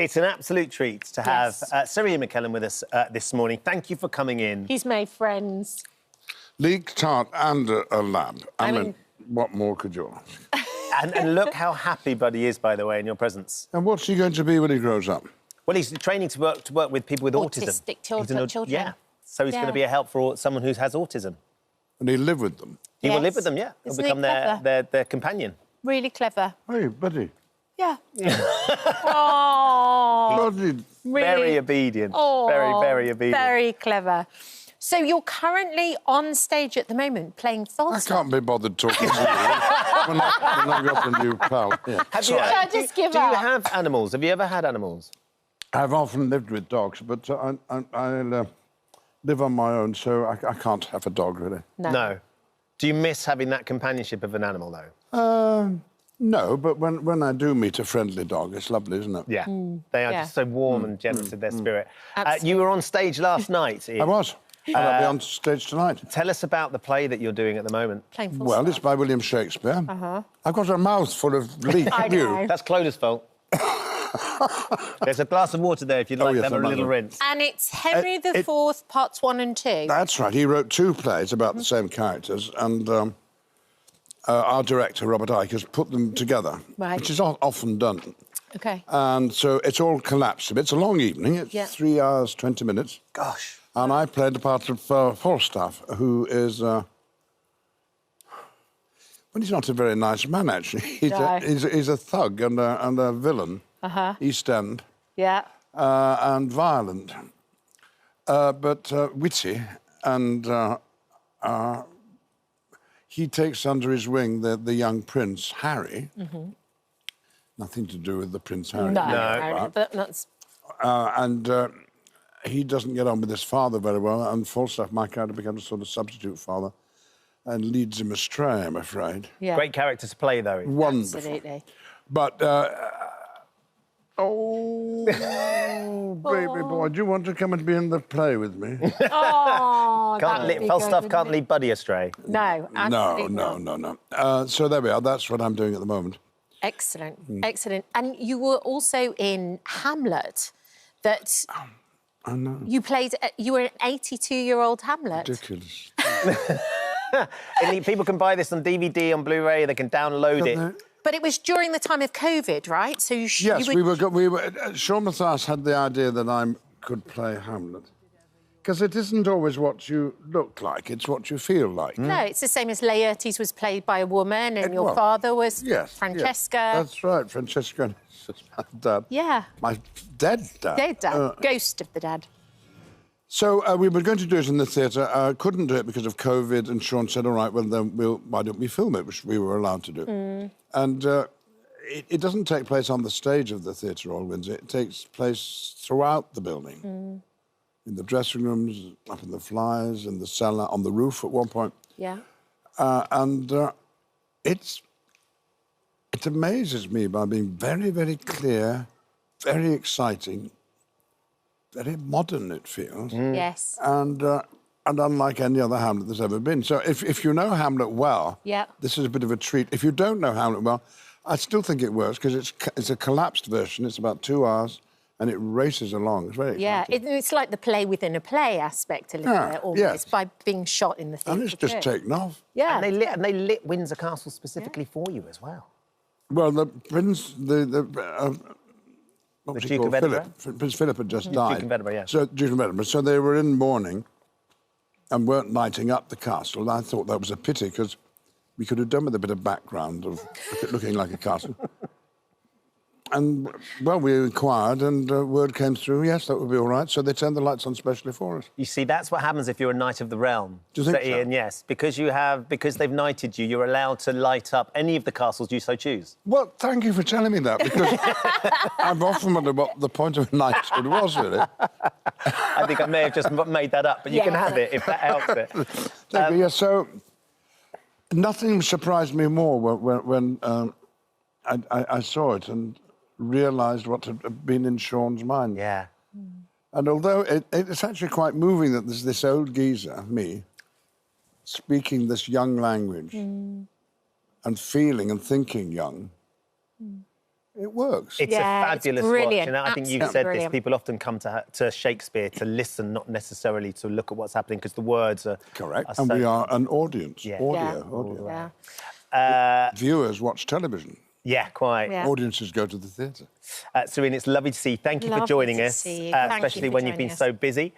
It's an absolute treat to have Sir Ian McKellen with us this morning. Thank you for coming in. He's made friends. Leek tart and a lab. I mean, what more could you ask? and look how happy Buddy is, by the way, in your presence. And what's he going to be when he grows up? Well, he's training to work with people with autism. Autistic children. Yeah. So he's going to be a help for someone who has autism. And he'll live with them? He will live with them, yeah. He'll become their companion. Really clever. Hey, Buddy. Yeah. Oh, Buddy. really? Very obedient. Oh, very obedient. Very clever. So you're currently on stage at the moment playing Falstaff. I can't be bothered talking to you when I've got a new pal. Yeah. Have you, do you have animals? Have you ever had animals? I've often lived with dogs, but I live on my own, so I can't have a dog, really. No. Do you miss having that companionship of an animal, though? No, but when I do meet a friendly dog, it's lovely, isn't it? Yeah. They are just so warm and generous in their spirit. Absolutely. You were on stage last night, Ian. I was. And I'll be on stage tonight. Tell us about the play that you're doing at the moment. Playing Falstaff. Well, it's by William Shakespeare. I've got a mouthful of leek. I know. That's Clodagh's fault. There's a glass of water there if you'd like to have a little rinse. And it's Henry IV, parts 1 and 2. That's right. He wrote 2 plays about the same characters, and our director, Robert Icke, has put them together, which is often done. OK. And so it's all collapsed a bit. It's a long evening. It's 3 hours, 20 minutes. Gosh. And I played the part of Falstaff, who is... well, he's not a very nice man, actually. He's a thug and a villain. East End. Yeah. And violent. But witty. And he takes under his wing the young Prince Harry. Nothing to do with the Prince Harry. No, but that's... And he doesn't get on with his father very well, and Falstaff, my character, becomes a sort of substitute father and leads him astray, I'm afraid. Yeah. Great character to play, though. Wonderful. Absolutely. But, oh, baby boy, do you want to come and be in the play with me? Oh, Falstaff can't lead Buddy astray. No, absolutely No. So there we are. That's what I'm doing at the moment. Excellent, excellent. And you were also in Hamlet, that... I know. You played... You were an 82-year-old Hamlet. Ridiculous. People can buy this on DVD, on Blu-ray, they can download it. But it was during the time of COVID, right? So Yes, we were... Sean Mathias had the idea that I could play Hamlet. Because it isn't always what you look like, it's what you feel like. No, it's the same as Laertes was played by a woman and your father was Francesca. Yes, that's right, Francesca. My dad. Yeah. My dead dad. Dead dad. Ghost of the dad. So we were going to do it in the theatre. Couldn't do it because of COVID, and Sean said, all right, well, then why don't we film it, which we were allowed to do. And it doesn't take place on the stage of the Theatre Royal Windsor. It takes place throughout the building. In the dressing rooms, up in the flyers, in the cellar, on the roof at one point. Yeah. And it amazes me by being very, very clear, very exciting, very modern, it feels. Yes. And unlike any other Hamlet there's ever been. So if you know Hamlet well, this is a bit of a treat. If you don't know Hamlet well, I still think it works, because it's a collapsed version. It's about 2 hours, and it races along. It's very exciting. Yeah, it's like the play within a play aspect a little bit, almost, by being shot in the theatre. And it's just taken off. Yeah. And they lit Windsor Castle specifically for you as well. Well, the Prince, what was he called? Edinburgh? Prince Philip had just died. Duke of Edinburgh, yeah. So, Duke of Edinburgh. So they were in mourning and weren't lighting up the castle. And I thought that was a pity, because we could have done with a bit of background of looking like a castle. And, well, we inquired, and word came through, yes, that would be all right. So they turned the lights on specially for us. You see, that's what happens if you're a Knight of the Realm. Do you think so, Ian, yes. Because they've knighted you, you're allowed to light up any of the castles you so choose. Well, thank you for telling me that, because I've often wondered what the point of knighthood was, really. I think I may have just made that up, but you can have it if that helps it. Thank you. Yeah, so nothing surprised me more when I saw it and realised what had been in Sean's mind. Yeah. And although it's actually quite moving that there's this old geezer, me, speaking this young language and feeling and thinking young, It works. It's Yeah, a fabulous it's brilliant. watch. And I think you've Absolutely said brilliant. this, people often come to Shakespeare to listen, not necessarily to look at what's happening, because the words are... Correct. Are And so we are an audience. Yeah. Audio. Yeah. Viewers watch television. Yeah, quite. Yeah. Audiences go to the theatre. Sir Ian, it's lovely to see you. Thank you for Lovely joining to us, see you. Thank you especially for when you've joining been us. so busy.